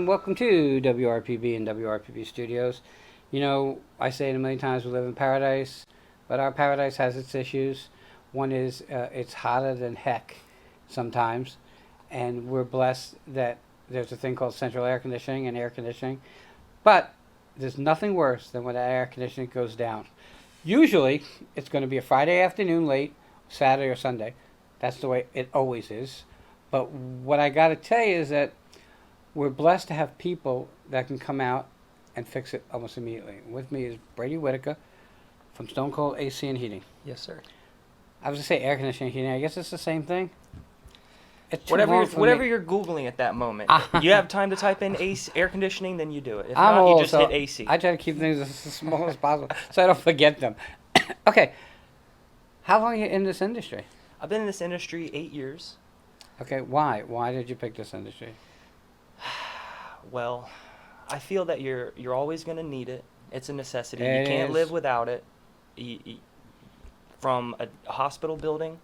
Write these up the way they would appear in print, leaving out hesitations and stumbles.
Welcome to WRPB and WRPB Studios. You know, I say it a million times, we live in paradise, but our paradise has its issues. One is it's hotter than heck sometimes, and we're blessed that there's a thing called central air conditioning and air conditioning. But there's nothing worse than when that air conditioning goes down. Usually, it's going to be a Friday afternoon late, Saturday or Sunday. That's the way it always is. But what I got to tell you is that we're blessed to have people that can come out and fix it almost immediately. With me is Brady Whitaker from Stone Cold AC and Heating. Yes, sir. I was going to say air conditioning and heating. I guess it's the same thing. It's Whatever you're Googling at that moment. You have time to type in AC, air conditioning, then you do it. If I'm not, old, you just hit AC. I try to keep things as small as possible so I don't forget them. Okay. How long are you in this industry? I've been in this industry 8 years. Okay, why? Why did you pick this industry? Well, I feel that you're always going to need it. It's a necessity. It You can't is. live without it. From a hospital building,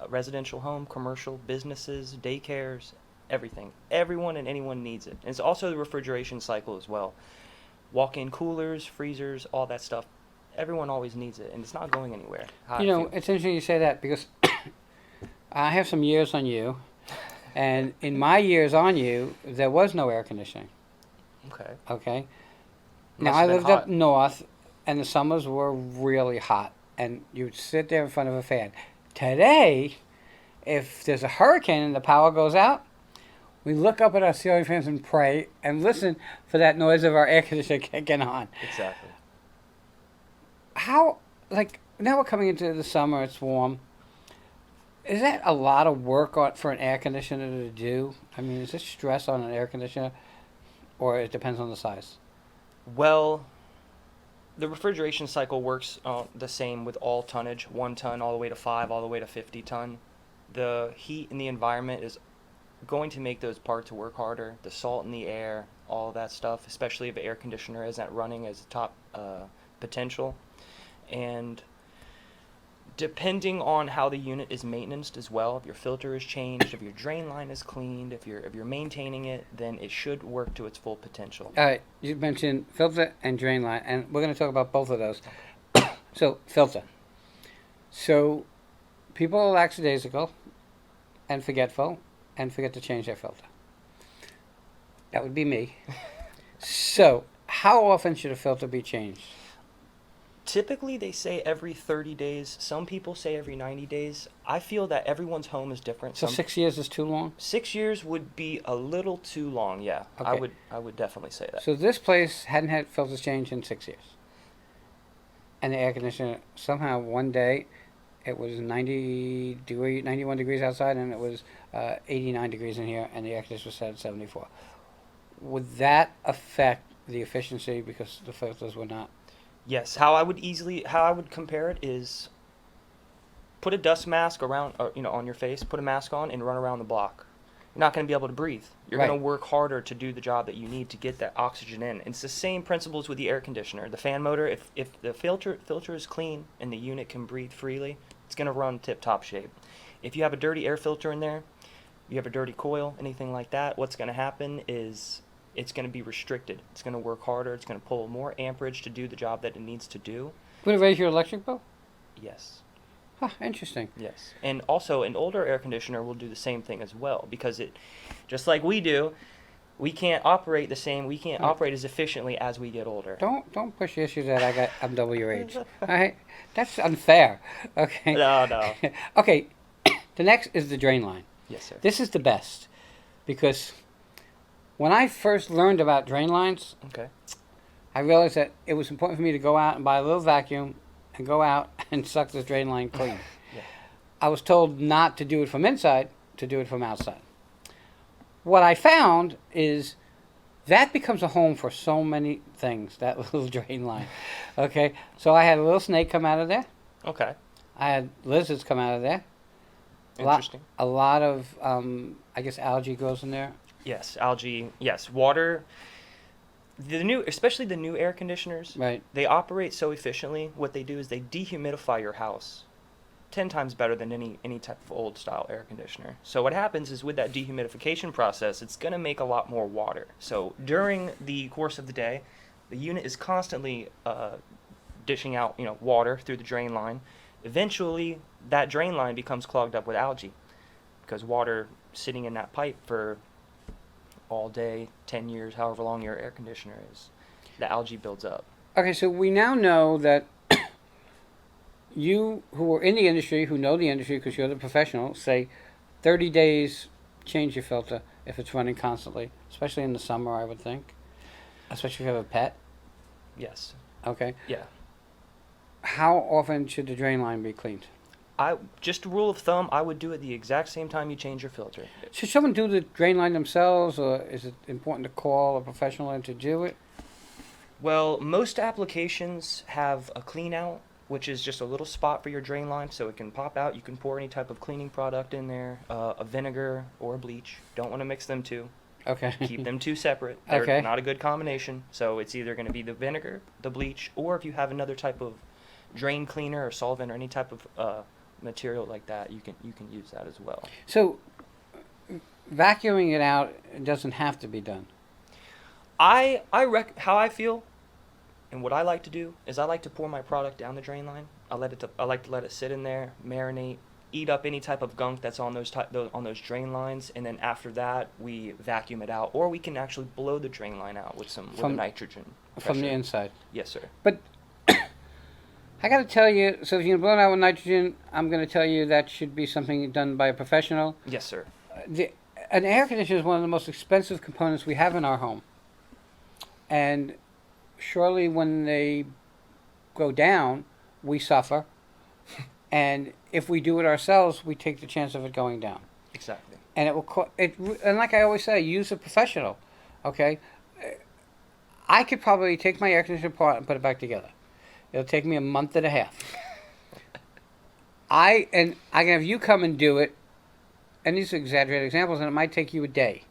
a residential home, commercial, businesses, daycares, everything. Everyone and anyone needs it. And it's also the refrigeration cycle as well. Walk-in coolers, freezers, all that stuff. Everyone always needs it, and it's not going anywhere. You know, it's interesting you say that because I have some years on you, and in my years on you, there was no air conditioning. Okay. Okay. Must Now I have been lived hot. up north, and the summers were really hot, and you would sit there in front of a fan. Today, if there's a hurricane and the power goes out, we look up at our ceiling fans and pray and listen for that noise of our air conditioner kicking on. Exactly. How, like, now we're coming into the summer, it's warm. Is that a lot of work for an air conditioner to do? I mean, is this stress on an air conditioner, or it depends on the size? Well, the refrigeration cycle works the same with all tonnage, 1 ton all the way to 5, all the way to 50 ton. The heat in the environment is going to make those parts work harder. The salt in the air, all that stuff, especially if the air conditioner isn't running as a top potential. And depending on how the unit is maintained as well, if your filter is changed, if your drain line is cleaned, if you're maintaining it, then it should work to its full potential. All right, you mentioned filter and drain line, and we're going to talk about both of those. So, filter. So, people are lackadaisical and forgetful and forget to change their filter. That would be me. So, how often should a filter be changed? Typically, they say every 30 days. Some people say every 90 days. I feel that everyone's home is different. So 6 years is too long? 6 years would be a little too long, yeah. Okay. I would definitely say that. So this place hadn't had filters changed in 6 years. And the air conditioner, somehow one day, it was 91 degrees outside, and it was 89 degrees in here, and the air conditioner was set at 74. Would that affect the efficiency because the filters were not? Yes, how I would compare it is put a dust mask around, on your face, put a mask on and run around the block. You're not going to be able to breathe. You're Right. going to work harder to do the job that you need to get that oxygen in. It's the same principles with the air conditioner. The fan motor, if the filter is clean and the unit can breathe freely, it's going to run tip-top shape. If you have a dirty air filter in there, you have a dirty coil, anything like that, what's going to happen is it's going to be restricted. It's going to work harder. It's going to pull more amperage to do the job that it needs to do. Would it raise your electric bill? Yes. Huh, interesting. Yes. And also, an older air conditioner will do the same thing as well, because it, just like we do, we can't operate the same. We can't operate as efficiently as we get older. Don't push the issue that I'm double your age. All right? That's unfair. Okay. No. Okay. The next is the drain line. Yes, sir. This is the best because when I first learned about drain lines, Okay. I realized that it was important for me to go out and buy a little vacuum and go out and suck this drain line clean. Yeah. I was told not to do it from inside, to do it from outside. What I found is that becomes a home for so many things, that little drain line. Okay? So I had a little snake come out of there. Okay. I had lizards come out of there. Interesting. A lot of, I guess, algae grows in there. Yes, algae. Yes, water. Especially the new air conditioners. Right. They operate so efficiently. What they do is they dehumidify your house. 10 times better than any type of old style air conditioner. So what happens is with that dehumidification process, it's going to make a lot more water. So during the course of the day, the unit is constantly dishing out, water through the drain line. Eventually, that drain line becomes clogged up with algae because water sitting in that pipe for all day, 10 years, however long your air conditioner is, the algae builds up. Okay, so we now know that you who are in the industry, who know the industry because you're the professional, say 30 days change your filter if it's running constantly, especially in the summer, I would think, especially if you have a pet. Yes. Okay. Yeah. How often should the drain line be cleaned? Just a rule of thumb, I would do it the exact same time you change your filter. Should someone do the drain line themselves, or is it important to call a professional in to do it? Well, most applications have a clean out, which is just a little spot for your drain line so it can pop out. You can pour any type of cleaning product in there, a vinegar or a bleach. Don't want to mix them two. Okay. Keep them two separate. They're Okay. not a good combination. So it's either going to be the vinegar, the bleach, or if you have another type of drain cleaner or solvent or any type of material like that, you can use that as well. So, vacuuming it out doesn't have to be done. How I feel and what I like to do is I like to pour my product down the drain line. I like to let it sit in there, marinate, eat up any type of gunk that's on those drain lines, and then after that we vacuum it out, or we can actually blow the drain line out with nitrogen from the pressure. inside. Yes, sir. But I got to tell you, so if you're going to blow it out with nitrogen, I'm going to tell you that should be something done by a professional. Yes, sir. An air conditioner is one of the most expensive components we have in our home. And surely when they go down, we suffer. And if we do it ourselves, we take the chance of it going down. Exactly. And it will and like I always say, use a professional. Okay? I could probably take my air conditioner apart and put it back together. It'll take me a month and a half. I can have you come and do it, and these are exaggerated examples, and it might take you a day.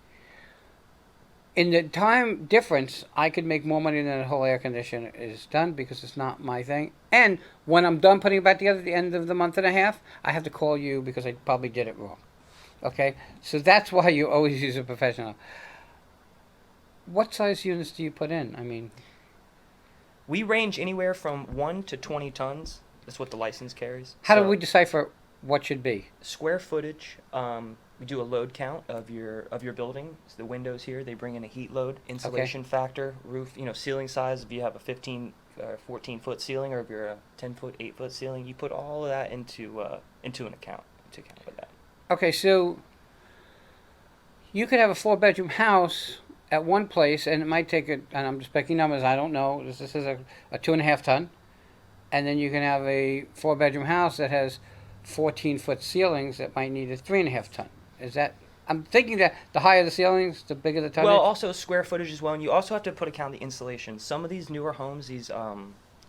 In the time difference, I could make more money than the whole air conditioner is done because it's not my thing. And when I'm done putting it back together at the end of the month and a half, I have to call you because I probably did it wrong. Okay? So that's why you always use a professional. What size units do you put in? I mean, We range anywhere from 1 to 20 tons. That's what the license carries. how So do we decipher what should be? square footage? We do a load count of your building. So the windows here, they bring in a heat load, insulation factor, roof, ceiling size. If you have a 15, 14-foot ceiling, or if you're a 10-foot, 8-foot ceiling, you put all of that into an account to account for that. Okay, so you could have a 4-bedroom house at one place, and it might take and I'm just picking numbers, I don't know, this is a 2.5 ton, and then you can have a 4-bedroom house that has 14-foot ceilings that might need a 3.5 ton. Is that, I'm thinking that the higher the ceilings, the bigger the tonnage? Well, also square footage as well, and you also have to put account the insulation. Some of these newer homes, these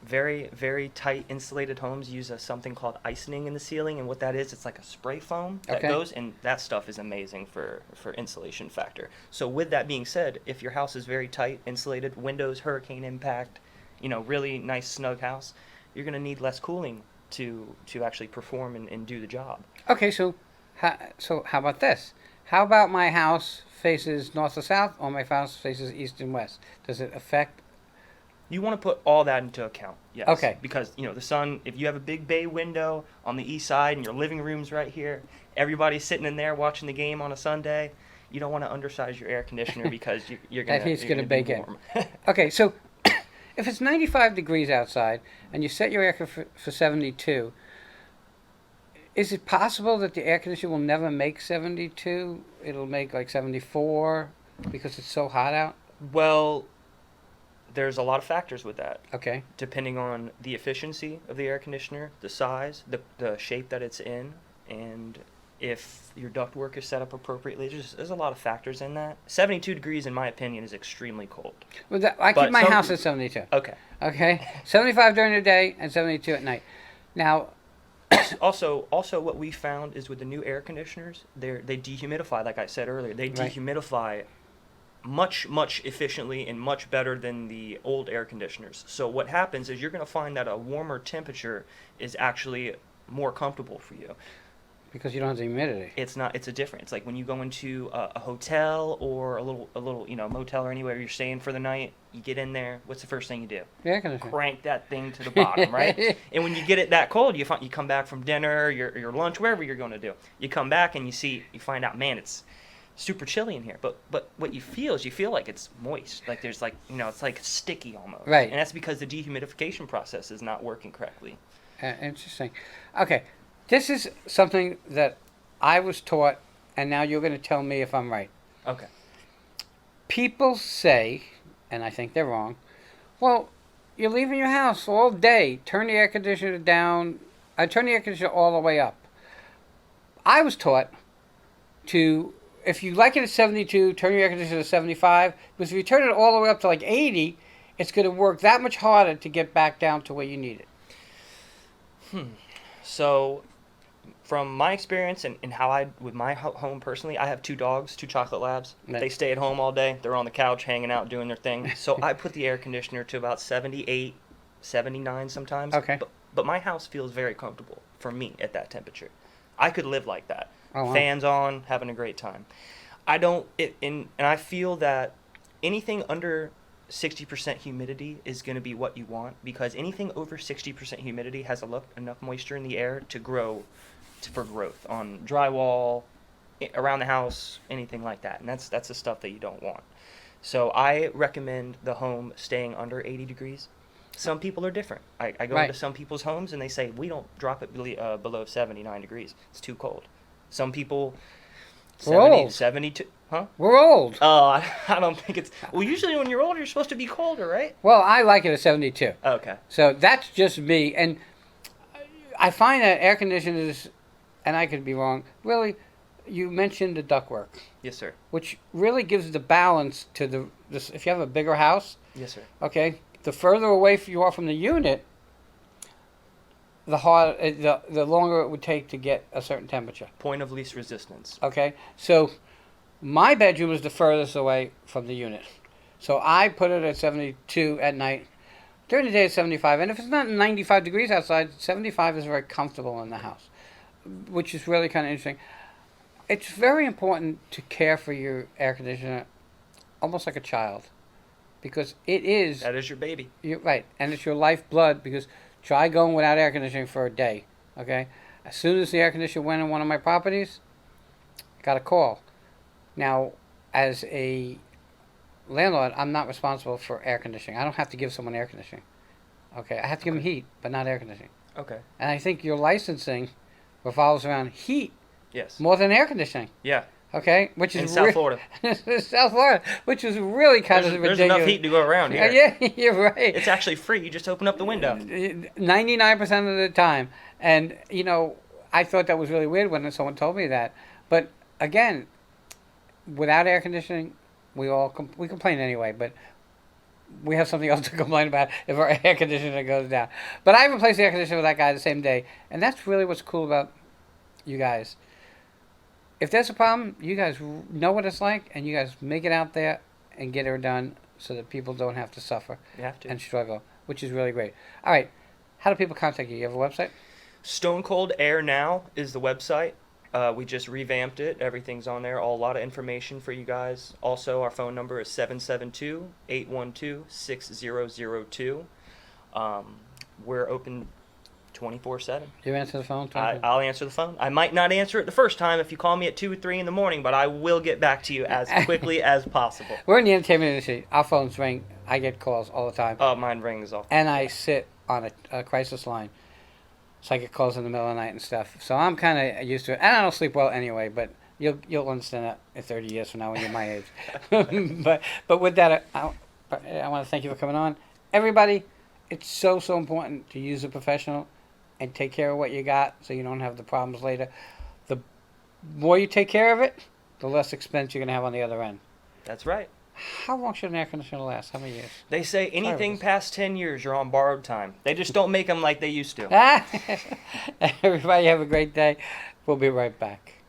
very, very tight insulated homes use something called icing in the ceiling, and what that is, it's like a spray foam that Okay. goes, and that stuff is amazing for insulation factor. So with that being said, if your house is very tight, insulated, windows, hurricane impact, really nice snug house, you're going to need less cooling to actually perform and do the job. Okay, so how about this? How about my house faces north or south, or my house faces east and west? Does it affect? You want to put all that into account, yes. Okay. Because, the sun, if you have a big bay window on the east side and your living room's right here, everybody's sitting in there watching the game on a Sunday, you don't want to undersize your air conditioner because you're going to bake in. warm. Okay, so if it's 95 degrees outside and you set your air for 72, is it possible that the air conditioner will never make 72? It'll make like 74 because it's so hot out? Well, there's a lot of factors with that. Okay. Depending on the efficiency of the air conditioner, the size, the shape that it's in, and if your ductwork is set up appropriately. There's a lot of factors in that. 72 degrees, in my opinion, is extremely cold. Well, I keep my house at 72. Okay. Okay? 75 during the day and 72 at night. Now, Also, what we found is with the new air conditioners, they dehumidify, like I said earlier. They Right. dehumidify much, much efficiently and much better than the old air conditioners. So what happens is you're going to find that a warmer temperature is actually more comfortable for you. Because you don't have the humidity. It's not. It's a difference. It's like when you go into a hotel or a little motel or anywhere you're staying for the night. You get in there. What's the first thing you do? The air conditioner. Crank that thing to the bottom, right? And when you get it that cold, you come back from dinner, your lunch, wherever you're going to do. You come back and you find out, man, it's super chilly in here. But what you feel is like it's moist. Like there's like it's like sticky almost. Right. And that's because the dehumidification process is not working correctly. Interesting. Okay. This is something that I was taught, and now you're going to tell me if I'm right. Okay. People say, and I think they're wrong, well, you're leaving your house all day. Turn the air conditioner down. Turn the air conditioner all the way up. I was taught to, if you like it at 72, turn your air conditioner to 75. Because if you turn it all the way up to like 80, it's going to work that much harder to get back down to where you need it. So, from my experience and how with my home personally, I have 2 dogs, 2 chocolate labs. Right. They stay at home all day. They're on the couch hanging out doing their thing. So I put the air conditioner to about 78, 79 sometimes. Okay. But my house feels very comfortable for me at that temperature. I could live like that. Oh, wow. Fans on, having a great time. And I feel that anything under 60% humidity is going to be what you want, because anything over 60% humidity has enough moisture in the air to grow for growth on drywall, around the house, anything like that. And that's the stuff that you don't want. So I recommend the home staying under 80 degrees. Some people are different. I go Right. into some people's homes and they say, we don't drop it below 79 degrees. It's too cold. Some people, We're old. 72, huh? We're old. Oh, I don't think it's... Well, usually when you're older, you're supposed to be colder, right? Well, I like it at 72. Okay. So that's just me. And I find that air conditioners, and I could be wrong, really, you mentioned the ductwork, Yes, sir. which really gives the balance to if you have a bigger house, Yes, sir. okay, the further away you are from the unit, the longer it would take to get a certain temperature. Point of least resistance. Okay, so my bedroom is the furthest away from the unit, so I put it at 72 at night. During the day, it's 75, and if it's not 95 degrees outside, 75 is very comfortable in the house, which is really kind of interesting. It's very important to care for your air conditioner, almost like a child, because it is. That is your baby. You're right, and it's your lifeblood, because try going without air conditioning for a day, okay? As soon as the air conditioner went in one of my properties, I got a call. Now, as a landlord, I'm not responsible for air conditioning. I don't have to give someone air conditioning, okay? I have to give them heat, but not air conditioning. Okay. And I think your licensing revolves around heat Yes. more than air conditioning, Yeah. okay? Which is In South Florida. South Florida, which is really kind of ridiculous. There's enough heat to go around here. Yeah, you're right. It's actually free. You just open up the window. 99% of the time. And, I thought that was really weird when someone told me that. But, again, without air conditioning, we complain anyway, but we have something else to complain about if our air conditioner goes down. But I replaced the air conditioner with that guy the same day. And that's really what's cool about you guys. If there's a problem, you guys know what it's like, and you guys make it out there and get it done so that people don't have to suffer You have to. and struggle, which is really great. All right, how do people contact you? You have a website? Stone Cold Air Now is the website. We just revamped it. Everything's on there. A lot of information for you guys. Also, our phone number is 772-812-6002. We're open 24/7. Do you answer the phone? I'll answer the phone. I might not answer it the first time if you call me at 2 or 3 in the morning, but I will get back to you as quickly as possible. We're in the entertainment industry. Our phones ring. I get calls all the time. Oh, mine rings off. And I sit on a crisis line. So I get calls in the middle of the night and stuff. So I'm kind of used to it. And I don't sleep well anyway, but you'll understand that in 30 years from now when you're my age. but with that, I want to thank you for coming on. Everybody, it's so important to use a professional and take care of what you got so you don't have the problems later. The more you take care of it, the less expense you're going to have on the other end. That's right. How long should an air conditioner last? How many years? They say anything past 10 years, you're on borrowed time. They just don't make them like they used to. Everybody have a great day. We'll be right back.